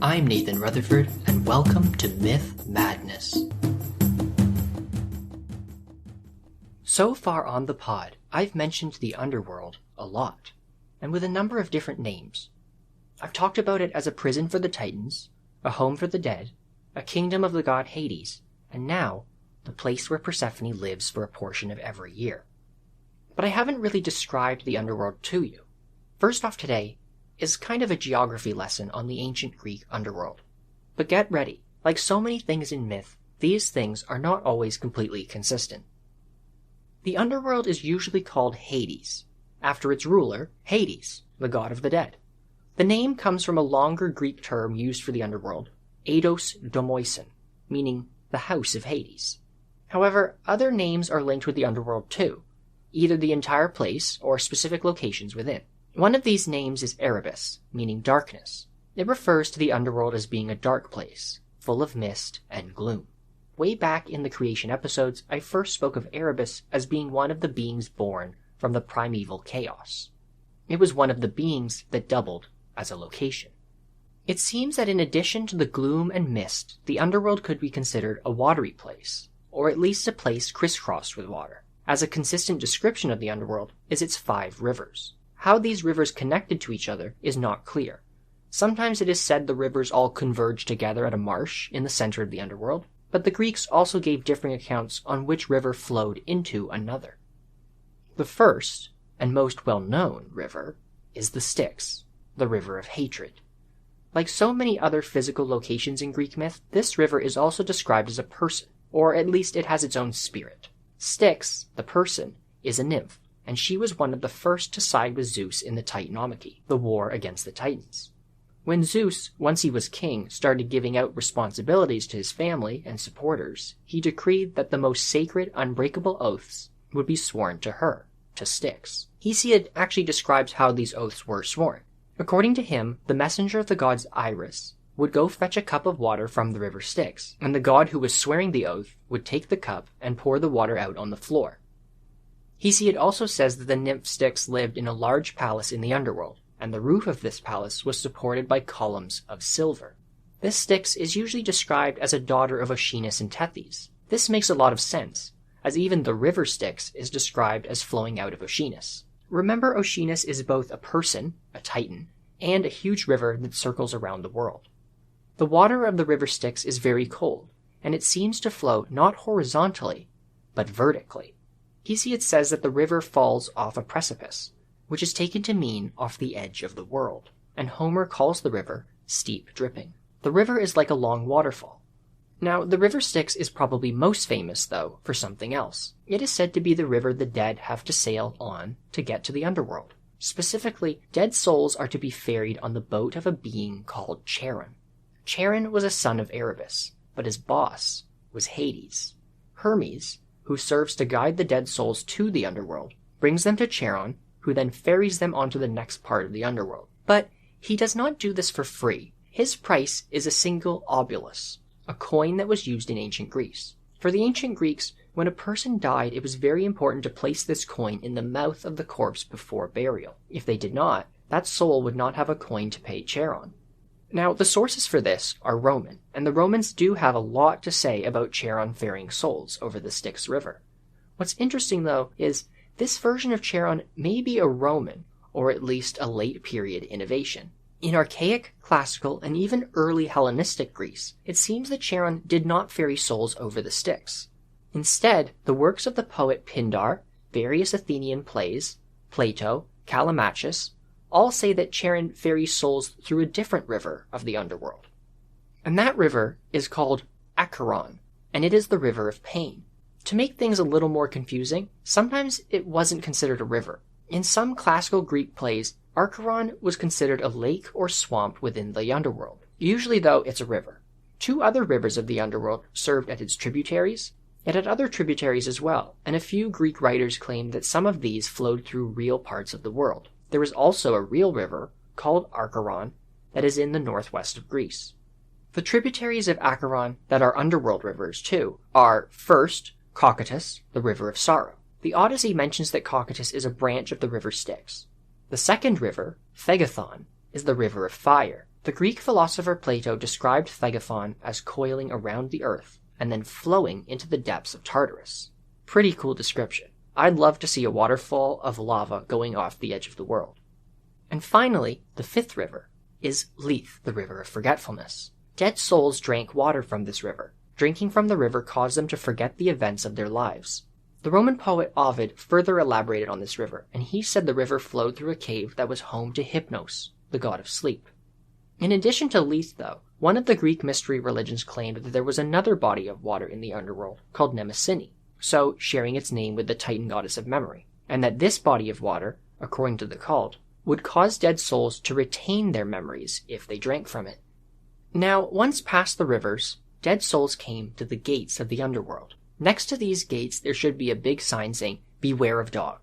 I'm Nathan Rutherford, and welcome to Myth Madness. So far on the pod, I've mentioned the underworld a lot, and with a number of different names. I've talked about it as a prison for the Titans, a home for the dead, a kingdom of the god Hades, and now, the place where Persephone lives for a portion of every year. But I haven't really described the underworld to you. First off today is kind of a geography lesson on the ancient Greek underworld. But get ready, like so many things in myth, these things are not always completely consistent. The underworld is usually called Hades, after its ruler, Hades, the god of the dead. The name comes from a longer Greek term used for the underworld, eidos domoisin, meaning the house of Hades. However, other names are linked with the underworld too, either the entire place or specific locations within. One of these names is Erebus, meaning darkness. It refers to the underworld as being a dark place, full of mist and gloom. Way back in the creation episodes, I first spoke of Erebus as being one of the beings born from the primeval chaos. It was one of the beings that doubled as a location. It seems that in addition to the gloom and mist, the underworld could be considered a watery place, or at least a place crisscrossed with water, as a consistent description of the underworld is its 5 rivers. How these rivers connected to each other is not clear. Sometimes it is said the rivers all converge together at a marsh in the center of the underworld, but the Greeks also gave differing accounts on which river flowed into another. The first, and most well-known, river is the Styx, the river of hatred. Like so many other physical locations in Greek myth, this river is also described as a person, or at least it has its own spirit. Styx, the person, is a nymph, and she was one of the first to side with Zeus in the Titanomachy, the war against the Titans. When Zeus, once he was king, started giving out responsibilities to his family and supporters, he decreed that the most sacred, unbreakable oaths would be sworn to her, to Styx. Hesiod actually describes how these oaths were sworn. According to him, the messenger of the gods Iris would go fetch a cup of water from the river Styx, and the god who was swearing the oath would take the cup and pour the water out on the floor. Hesiod also says that the nymph Styx lived in a large palace in the underworld, and the roof of this palace was supported by columns of silver. This Styx is usually described as a daughter of Oceanus and Tethys. This makes a lot of sense, as even the river Styx is described as flowing out of Oceanus. Remember, Oceanus is both a person, a titan, and a huge river that circles around the world. The water of the river Styx is very cold, and it seems to flow not horizontally, but vertically. Hesiod says that the river falls off a precipice, which is taken to mean off the edge of the world, and Homer calls the river steep dripping. The river is like a long waterfall. Now, the river Styx is probably most famous, though, for something else. It is said to be the river the dead have to sail on to get to the underworld. Specifically, dead souls are to be ferried on the boat of a being called Charon. Charon was a son of Erebus, but his boss was Hades. Hermes, who serves to guide the dead souls to the underworld, brings them to Charon, who then ferries them onto the next part of the underworld. But he does not do this for free. His price is a single obulus, a coin that was used in ancient Greece. For the ancient Greeks, when a person died, it was very important to place this coin in the mouth of the corpse before burial. If they did not, that soul would not have a coin to pay Charon. Now, the sources for this are Roman, and the Romans do have a lot to say about Charon ferrying souls over the Styx River. What's interesting, though, is this version of Charon may be a Roman, or at least a late period innovation. In archaic, classical, and even early Hellenistic Greece, it seems that Charon did not ferry souls over the Styx. Instead, the works of the poet Pindar, various Athenian plays, Plato, Callimachus, all say that Charon ferries souls through a different river of the underworld. And that river is called Acheron, and it is the river of pain. To make things a little more confusing, sometimes it wasn't considered a river. In some classical Greek plays, Acheron was considered a lake or swamp within the underworld. Usually, though, it's a river. 2 other rivers of the underworld served as its tributaries. It had other tributaries as well, and a few Greek writers claimed that some of these flowed through real parts of the world. There is also a real river, called Acheron, that is in the northwest of Greece. The tributaries of Acheron that are underworld rivers, too, are, first, Cocytus, the river of sorrow. The Odyssey mentions that Cocytus is a branch of the river Styx. The second river, Phagathon, is the river of fire, The Greek philosopher Plato described Thegaphon as coiling around the earth and then flowing into the depths of Tartarus. Pretty cool description. I'd love to see a waterfall of lava going off the edge of the world. And finally, the fifth river is Lethe, the river of forgetfulness. Dead souls drank water from this river. Drinking from the river caused them to forget the events of their lives. The Roman poet Ovid further elaborated on this river, and he said the river flowed through a cave that was home to Hypnos, the god of sleep. In addition to Lethe, though, one of the Greek mystery religions claimed that there was another body of water in the underworld called Mnemosyne, so sharing its name with the Titan goddess of memory, and that this body of water, according to the cult, would cause dead souls to retain their memories if they drank from it. Now, once past the rivers, dead souls came to the gates of the underworld. Next to these gates there should be a big sign saying, "Beware of dog,"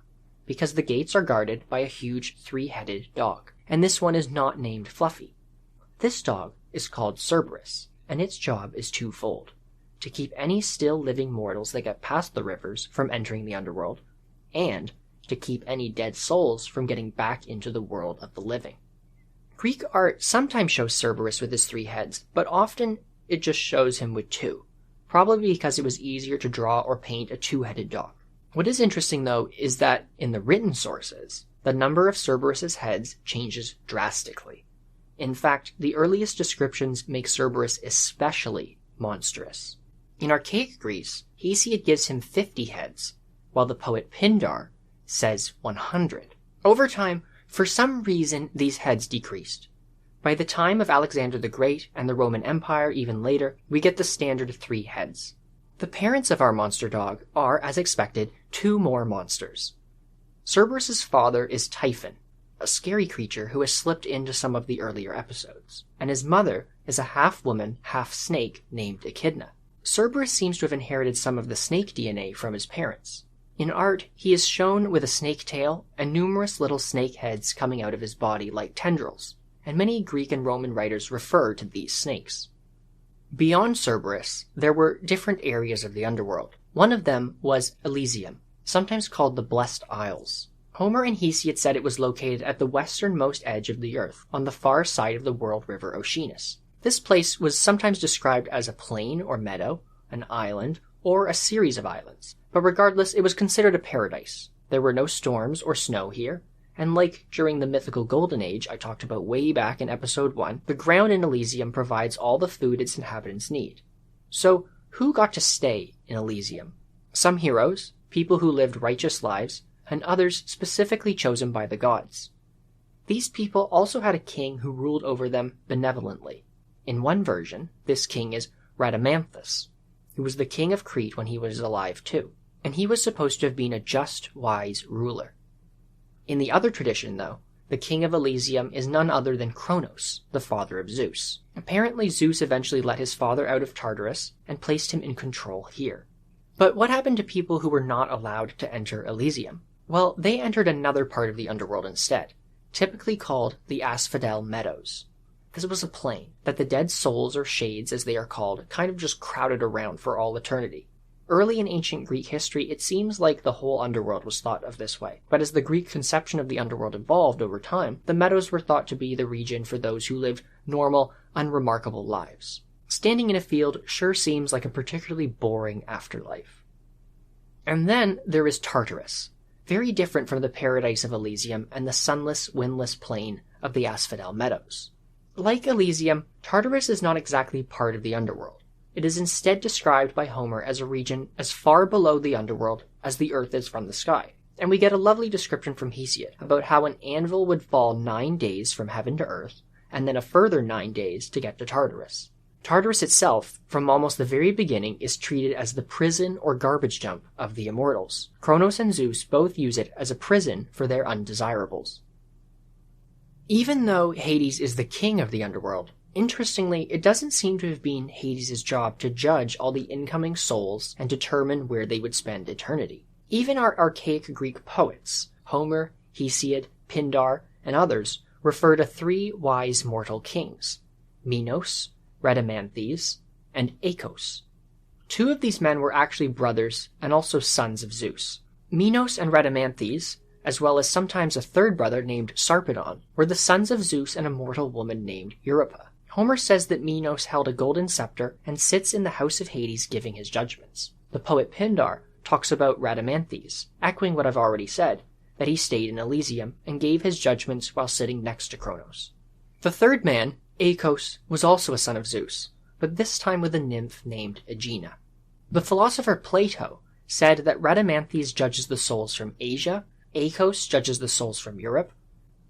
because the gates are guarded by a huge three-headed dog, and this one is not named Fluffy. This dog is called Cerberus, and its job is twofold: to keep any still living mortals that get past the rivers from entering the underworld, and to keep any dead souls from getting back into the world of the living. Greek art sometimes shows Cerberus with his three heads, but often it just shows him with two, probably because it was easier to draw or paint a two-headed dog. What is interesting, though, is that in the written sources, the number of Cerberus's heads changes drastically. In fact, the earliest descriptions make Cerberus especially monstrous. In archaic Greece, Hesiod gives him 50 heads, while the poet Pindar says 100. Over time, for some reason, these heads decreased. By the time of Alexander the Great and the Roman Empire even later, we get the standard 3 heads. The parents of our monster dog are, as expected, 2 more monsters. Cerberus's father is Typhon, a scary creature who has slipped into some of the earlier episodes, and his mother is a half-woman, half-snake named Echidna. Cerberus seems to have inherited some of the snake DNA from his parents. In art, he is shown with a snake tail and numerous little snake heads coming out of his body like tendrils, and many Greek and Roman writers refer to these snakes. Beyond Cerberus, there were different areas of the underworld. One of them was Elysium, sometimes called the Blessed Isles. Homer and Hesiod said it was located at the westernmost edge of the earth, on the far side of the world river Oceanus. This place was sometimes described as a plain or meadow, an island, or a series of islands. But regardless, it was considered a paradise. There were no storms or snow here, and like during the mythical Golden Age I talked about way back in episode 1, the ground in Elysium provides all the food its inhabitants need. So, who got to stay in Elysium? Some heroes, people who lived righteous lives, and others specifically chosen by the gods. These people also had a king who ruled over them benevolently. In one version, this king is Rhadamanthus, who was the king of Crete when he was alive too, and he was supposed to have been a just, wise ruler. In the other tradition, though, the king of Elysium is none other than Kronos, the father of Zeus. Apparently Zeus eventually let his father out of Tartarus and placed him in control here. But what happened to people who were not allowed to enter Elysium? Well, they entered another part of the underworld instead, typically called the Asphodel Meadows. This was a plain that the dead souls, or shades as they are called, kind of just crowded around for all eternity. Early in ancient Greek history, it seems like the whole underworld was thought of this way, but as the Greek conception of the underworld evolved over time, the meadows were thought to be the region for those who lived normal, unremarkable lives. Standing in a field sure seems like a particularly boring afterlife. And then there is Tartarus, very different from the paradise of Elysium and the sunless, windless plain of the Asphodel Meadows. Like Elysium, Tartarus is not exactly part of the underworld. It is instead described by Homer as a region as far below the underworld as the earth is from the sky. And we get a lovely description from Hesiod about how an anvil would fall 9 days from heaven to earth, and then a further 9 days to get to Tartarus. Tartarus itself, from almost the very beginning, is treated as the prison or garbage dump of the immortals. Kronos and Zeus both use it as a prison for their undesirables. Even though Hades is the king of the underworld, interestingly, it doesn't seem to have been Hades' job to judge all the incoming souls and determine where they would spend eternity. Even our archaic Greek poets, Homer, Hesiod, Pindar, and others, refer to 3 wise mortal kings, Minos, Rhadamanthus, and Aechos. 2 of these men were actually brothers and also sons of Zeus. Minos and Rhadamanthus, as well as sometimes a third brother named Sarpedon, were the sons of Zeus and a mortal woman named Europa. Homer says that Minos held a golden scepter and sits in the house of Hades giving his judgments. The poet Pindar talks about Rhadamanthys, echoing what I've already said, that he stayed in Elysium and gave his judgments while sitting next to Kronos. The third man, Aeacus, was also a son of Zeus, but this time with a nymph named Aegina. The philosopher Plato said that Rhadamanthys judges the souls from Asia, Aeacus judges the souls from Europe,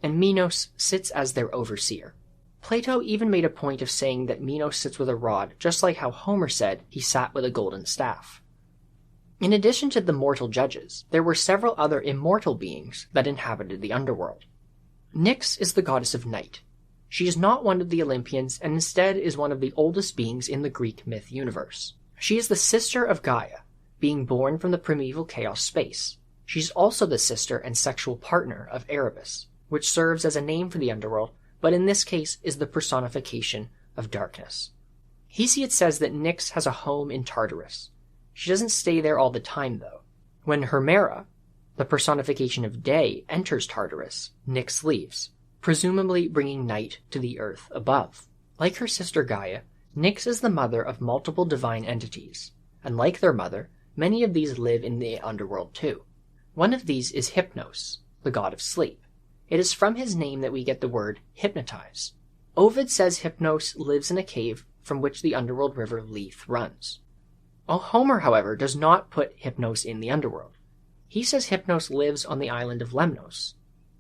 and Minos sits as their overseer. Plato even made a point of saying that Minos sits with a rod, just like how Homer said he sat with a golden staff. In addition to the mortal judges, there were several other immortal beings that inhabited the underworld. Nyx is the goddess of night. She is not one of the Olympians and instead is one of the oldest beings in the Greek myth universe. She is the sister of Gaia, being born from the primeval chaos space. She's also the sister and sexual partner of Erebus, which serves as a name for the underworld, but in this case is the personification of darkness. Hesiod says that Nyx has a home in Tartarus. She doesn't stay there all the time, though. When Hemera, the personification of day, enters Tartarus, Nyx leaves, presumably bringing night to the earth above. Like her sister Gaia, Nyx is the mother of multiple divine entities, and like their mother, many of these live in the underworld too. One of these is Hypnos, the god of sleep. It is from his name that we get the word hypnotize. Ovid says Hypnos lives in a cave from which the underworld river Lethe runs. Homer, however, does not put Hypnos in the underworld. He says Hypnos lives on the island of Lemnos.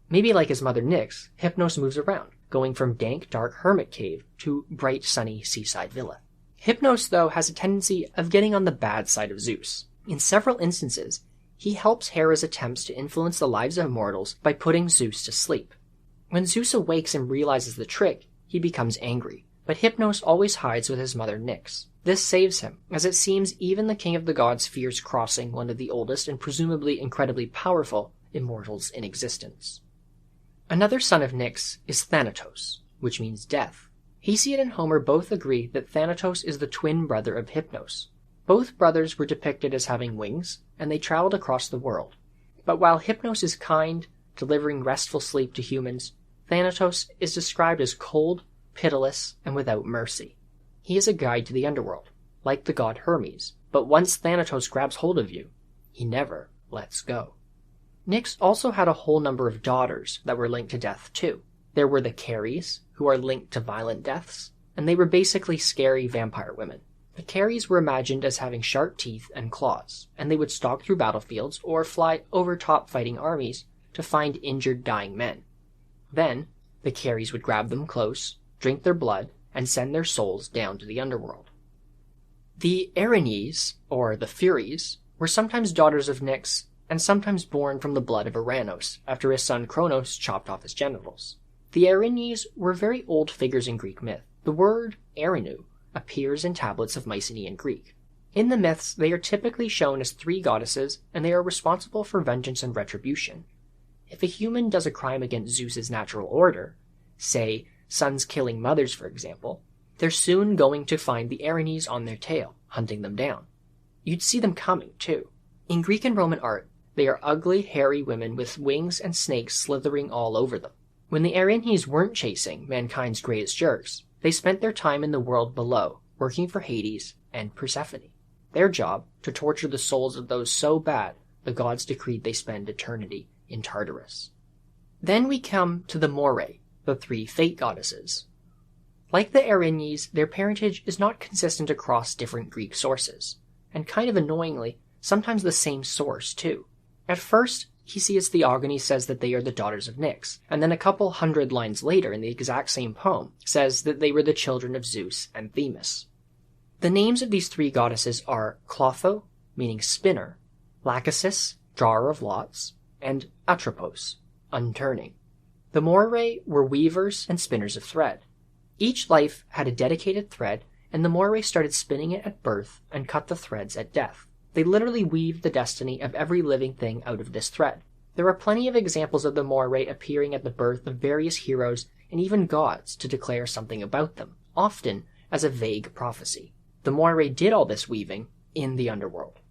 Maybe like his mother Nyx, Hypnos moves around, going from dank, dark hermit cave to bright, sunny seaside villa. Hypnos, though, has a tendency of getting on the bad side of Zeus. In several instances, he helps Hera's attempts to influence the lives of mortals by putting Zeus to sleep. When Zeus awakes and realizes the trick, he becomes angry, but Hypnos always hides with his mother Nyx. This saves him, as it seems even the king of the gods fears crossing one of the oldest and presumably incredibly powerful immortals in existence. Another son of Nyx is Thanatos, which means death. Hesiod and Homer both agree that Thanatos is the twin brother of Hypnos. Both brothers were depicted as having wings, and they traveled across the world. But while Hypnos is kind, delivering restful sleep to humans, Thanatos is described as cold, pitiless, and without mercy. He is a guide to the underworld, like the god Hermes, but once Thanatos grabs hold of you, he never lets go. Nyx also had a whole number of daughters that were linked to death too. There were the Caries, who are linked to violent deaths, and they were basically scary vampire women. The Caries were imagined as having sharp teeth and claws, and they would stalk through battlefields or fly over top fighting armies to find injured dying men. Then, the Caries would grab them close, drink their blood, and send their souls down to the underworld. The Erinyes, or the Furies, were sometimes daughters of Nyx, and sometimes born from the blood of Uranos, after his son Kronos chopped off his genitals. The Erinyes were very old figures in Greek myth. The word Erinou appears in tablets of Mycenaean Greek. In the myths, they are typically shown as three goddesses, and they are responsible for vengeance and retribution. If a human does a crime against Zeus's natural order, say, sons killing mothers for example, they're soon going to find the Erinyes on their tail, hunting them down. You'd see them coming, too. In Greek and Roman art, they are ugly, hairy women with wings and snakes slithering all over them. When the Erinyes weren't chasing mankind's greatest jerks, they spent their time in the world below, working for Hades and Persephone. Their job, to torture the souls of those so bad, the gods decreed they spend eternity in Tartarus. Then we come to the Moirae, the three fate goddesses. Like the Erinyes, their parentage is not consistent across different Greek sources, and kind of annoyingly, sometimes the same source too. At first, Hesiod's Theogony says that they are the daughters of Nyx, and then a couple hundred lines later in the exact same poem says that they were the children of Zeus and Themis. The names of these three goddesses are Clotho, meaning spinner, Lachesis, drawer of lots, and Atropos, unturning. The Moirae were weavers and spinners of thread. Each life had a dedicated thread, and the Moirae started spinning it at birth and cut the threads at death. They literally weaved the destiny of every living thing out of this thread. There are plenty of examples of the Moirae appearing at the birth of various heroes and even gods to declare something about them, often as a vague prophecy. The Moirae did all this weaving in the underworld.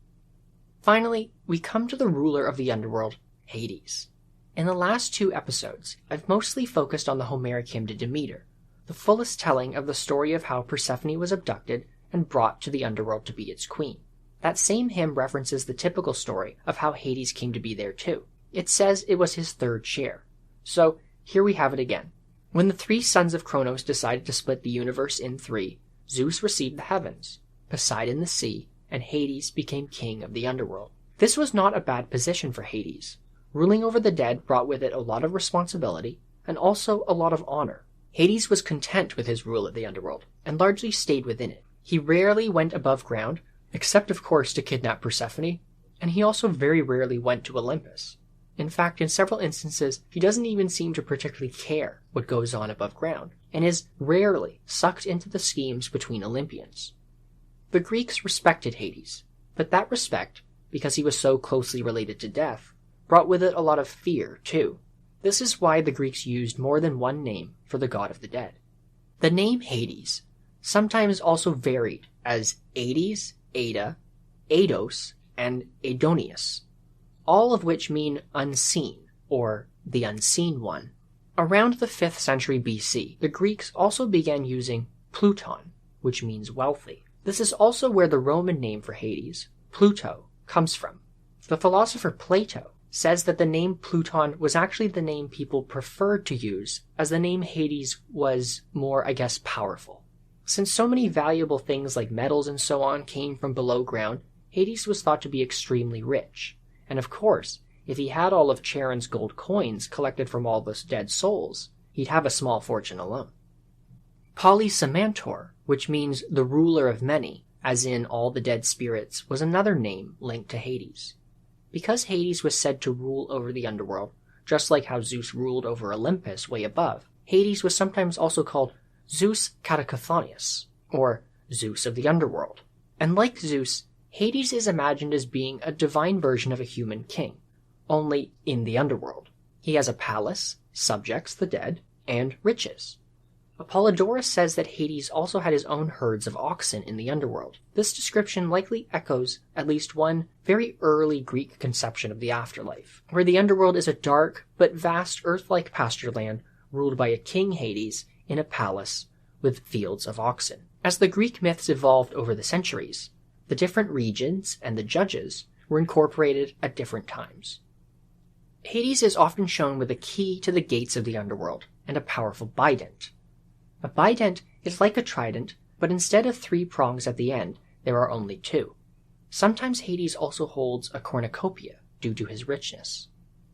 Finally, we come to the ruler of the underworld, Hades. In the last 2 episodes, I've mostly focused on the Homeric hymn to Demeter, the fullest telling of the story of how Persephone was abducted and brought to the underworld to be its queen. That same hymn references the typical story of how Hades came to be there too. It says it was his 3rd share. So here we have it again. When the 3 sons of Kronos decided to split the universe in 3, Zeus received the heavens, Poseidon the sea, and Hades became king of the underworld. This was not a bad position for Hades. Ruling over the dead brought with it a lot of responsibility and also a lot of honor. Hades was content with his rule of the underworld and largely stayed within it. He rarely went above ground, except of course to kidnap Persephone, and he also very rarely went to Olympus. In fact, in several instances, he doesn't even seem to particularly care what goes on above ground, and is rarely sucked into the schemes between Olympians. The Greeks respected Hades, but that respect, because he was so closely related to death, brought with it a lot of fear, too. This is why the Greeks used more than one name for the god of the dead. The name Hades sometimes also varied as Ades, Ada, Eidos, and Adoneus, all of which mean unseen, or the unseen one. Around the 5th century BC, the Greeks also began using Pluton, which means wealthy. This is also where the Roman name for Hades, Pluto, comes from. The philosopher Plato says that the name Pluton was actually the name people preferred to use, as the name Hades was more, powerful. Since so many valuable things like metals and so on came from below ground, Hades was thought to be extremely rich. And of course, if he had all of Charon's gold coins collected from all those dead souls, he'd have a small fortune alone. Polysemantor, which means the ruler of many, as in all the dead spirits, was another name linked to Hades. Because Hades was said to rule over the underworld, just like how Zeus ruled over Olympus way above, Hades was sometimes also called Zeus Katakothonius, or Zeus of the underworld. And like Zeus, Hades is imagined as being a divine version of a human king, only in the underworld. He has a palace, subjects the dead, and riches. Apollodorus says that Hades also had his own herds of oxen in the underworld. This description likely echoes at least one very early Greek conception of the afterlife, where the underworld is a dark but vast earth-like pasture land ruled by a king Hades in a palace with fields of oxen. As the Greek myths evolved over the centuries, the different regions and the judges were incorporated at different times. Hades is often shown with a key to the gates of the underworld and a powerful bident. A bident is like a trident, but instead of 3 prongs at the end, there are only 2. Sometimes Hades also holds a cornucopia due to his richness.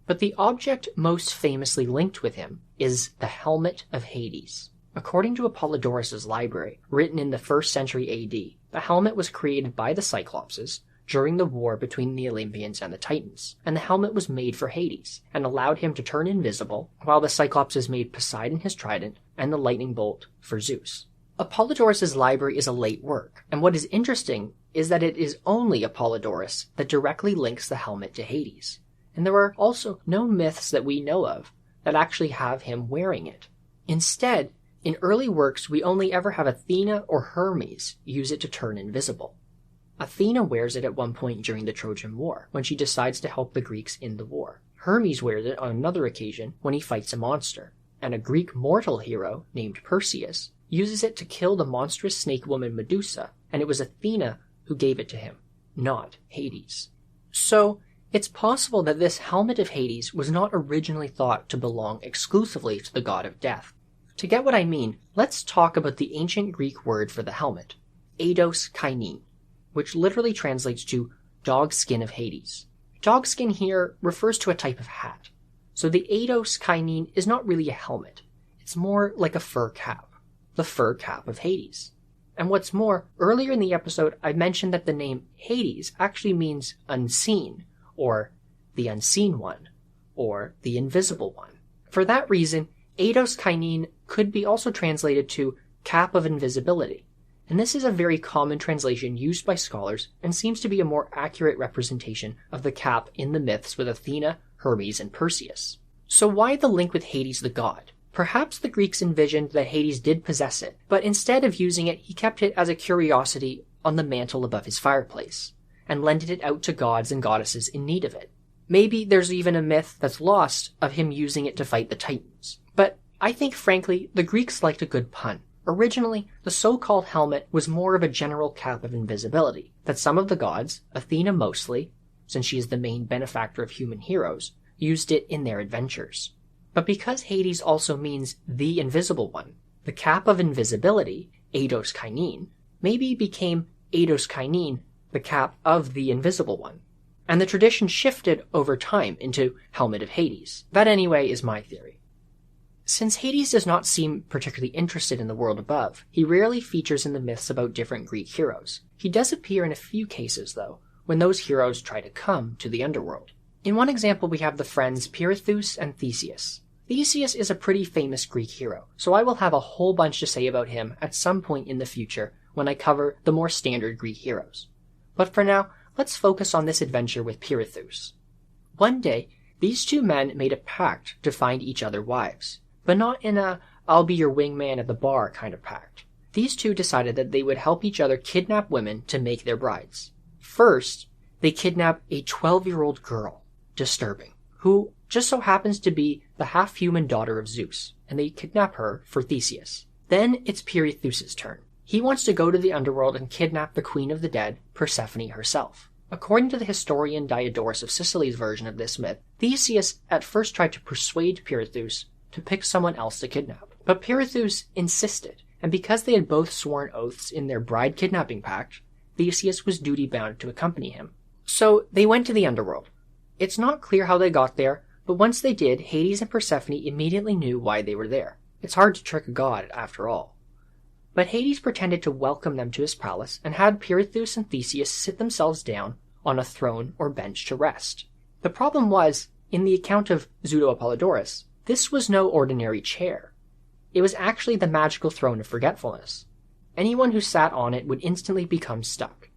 But the object most famously linked with him is the helmet of Hades. According to Apollodorus' library, written in the 1st century AD, the helmet was created by the Cyclopses during the war between the Olympians and the Titans, and the helmet was made for Hades, and allowed him to turn invisible, while the Cyclopses made Poseidon his trident, and the lightning bolt for Zeus. Apollodorus' library is a late work, and what is interesting is that it is only Apollodorus that directly links the helmet to Hades, and there are also no myths that we know of that actually have him wearing it. Instead, in early works we only ever have Athena or Hermes use it to turn invisible. Athena wears it at one point during the Trojan War, when she decides to help the Greeks in the war. Hermes wears it on another occasion when he fights a monster, and a Greek mortal hero named Perseus uses it to kill the monstrous snake woman Medusa, and it was Athena who gave it to him, not Hades. So, it's possible that this helmet of Hades was not originally thought to belong exclusively to the god of death. To get what I mean, let's talk about the ancient Greek word for the helmet, eidos kainin, which literally translates to dog skin of Hades. Dog skin here refers to a type of hat, so the eidos kainin is not really a helmet, it's more like a fur cap, the fur cap of Hades. And what's more, earlier in the episode I mentioned that the name Hades actually means unseen, or the unseen one, or the invisible one. For that reason, eidos kainin could be also translated to cap of invisibility, and this is a very common translation used by scholars and seems to be a more accurate representation of the cap in the myths with Athena, Hermes, and Perseus. So why the link with Hades the god? Perhaps the Greeks envisioned that Hades did possess it, but instead of using it, he kept it as a curiosity on the mantle above his fireplace, and lended it out to gods and goddesses in need of it. Maybe there's even a myth that's lost of him using it to fight the Titans. But I think, frankly, the Greeks liked a good pun. Originally, the so-called helmet was more of a general cap of invisibility that some of the gods, Athena mostly, since she is the main benefactor of human heroes, used it in their adventures. But because Hades also means the invisible one, the cap of invisibility, eidos kainin, maybe became eidos kainin, the cap of the invisible one. And the tradition shifted over time into Helmet of Hades. That anyway is my theory. Since Hades does not seem particularly interested in the world above, he rarely features in the myths about different Greek heroes. He does appear in a few cases, though, when those heroes try to come to the underworld. In one example we have the friends Persephone and Theseus. Theseus is a pretty famous Greek hero, so I will have a whole bunch to say about him at some point in the future when I cover the more standard Greek heroes. But for now, let's focus on this adventure with Persephone. One day, these two men made a pact to find each other wives, but not in a I'll be your wingman at the bar kind of pact. These two decided that they would help each other kidnap women to make their brides. First, they kidnap a 12-year-old girl, disturbing, who just so happens to be the half-human daughter of Zeus, and they kidnap her for Theseus. Then it's Persephone turn. He wants to go to the underworld and kidnap the queen of the dead, Persephone herself. According to the historian Diodorus of Sicily's version of this myth, Theseus at first tried to persuade Persephone to pick someone else to kidnap. But Persephone insisted, and because they had both sworn oaths in their bride kidnapping pact, Theseus was duty-bound to accompany him. So they went to the underworld. It's not clear how they got there, but once they did, Hades and Persephone immediately knew why they were there. It's hard to trick a god, after all. But Hades pretended to welcome them to his palace and had Persephone and Theseus sit themselves down on a throne or bench to rest. The problem was, in the account of Pseudo-Apollodorus, this was no ordinary chair. It was actually the magical throne of forgetfulness. Anyone who sat on it would instantly become stuck,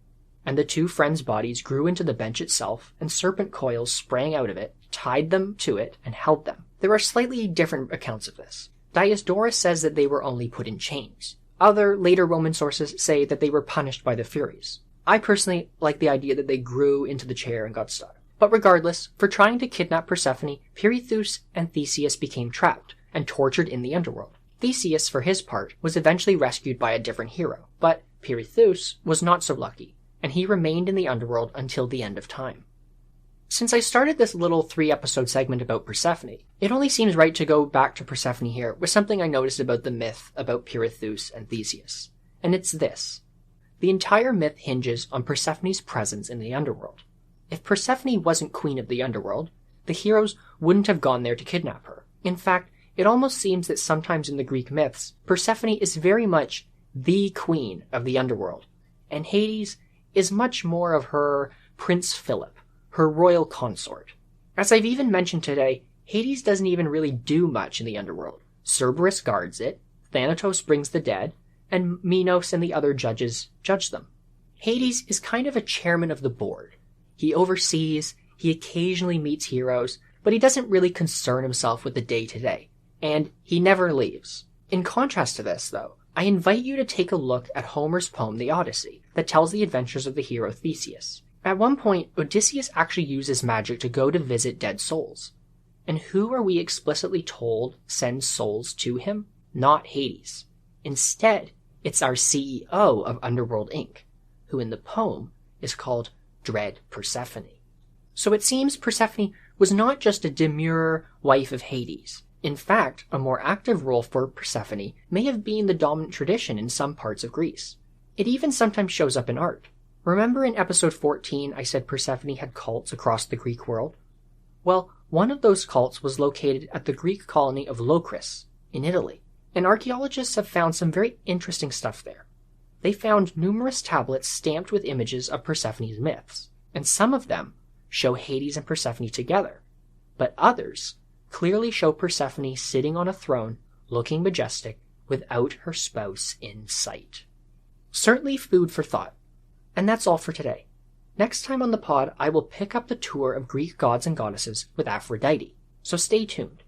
and the two friends' bodies grew into the bench itself, and serpent coils sprang out of it, tied them to it, and held them. There are slightly different accounts of this. Diodorus says that they were only put in chains. Other, later Roman sources say that they were punished by the Furies. I personally like the idea that they grew into the chair and got stuck. But regardless, for trying to kidnap Persephone, Persephone and Theseus became trapped and tortured in the underworld. Theseus, for his part, was eventually rescued by a different hero, but Persephone was not so lucky, and he remained in the underworld until the end of time. Since I started this little 3-episode segment about Persephone, it only seems right to go back to Persephone here with something I noticed about the myth about Persephone and Theseus. And it's this. The entire myth hinges on Persephone's presence in the underworld. If Persephone wasn't queen of the underworld, the heroes wouldn't have gone there to kidnap her. In fact, it almost seems that sometimes in the Greek myths, Persephone is very much the queen of the underworld, and Hades is much more of her Prince Philip, her royal consort. As I've even mentioned today, Hades doesn't even really do much in the underworld. Cerberus guards it, Thanatos brings the dead, and Minos and the other judges judge them. Hades is kind of a chairman of the board. He oversees, he occasionally meets heroes, but he doesn't really concern himself with the day-to-day, and he never leaves. In contrast to this, though, I invite you to take a look at Homer's poem The Odyssey, that tells the adventures of the hero Theseus. At one point, Odysseus actually uses magic to go to visit dead souls. And who are we explicitly told sends souls to him? Not Hades. Instead, it's our CEO of Underworld Inc., who in the poem is called Dread Persephone. So it seems Persephone was not just a demure wife of Hades. In fact, a more active role for Persephone may have been the dominant tradition in some parts of Greece. It even sometimes shows up in art. Remember in episode 14 I said Persephone had cults across the Greek world? Well, one of those cults was located at the Greek colony of Locris, in Italy, and archaeologists have found some very interesting stuff there. They found numerous tablets stamped with images of Persephone's myths, and some of them show Hades and Persephone together, but others clearly show Persephone sitting on a throne, looking majestic, without her spouse in sight. Certainly food for thought. And that's all for today. Next time on the pod, I will pick up the tour of Greek gods and goddesses with Aphrodite, so stay tuned.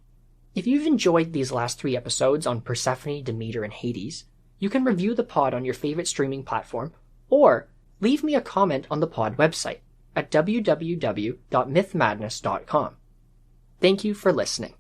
If you've enjoyed these last 3 episodes on Persephone, Demeter, and Hades, you can review the pod on your favorite streaming platform, or leave me a comment on the pod website. at www.mythmadness.com. Thank you for listening.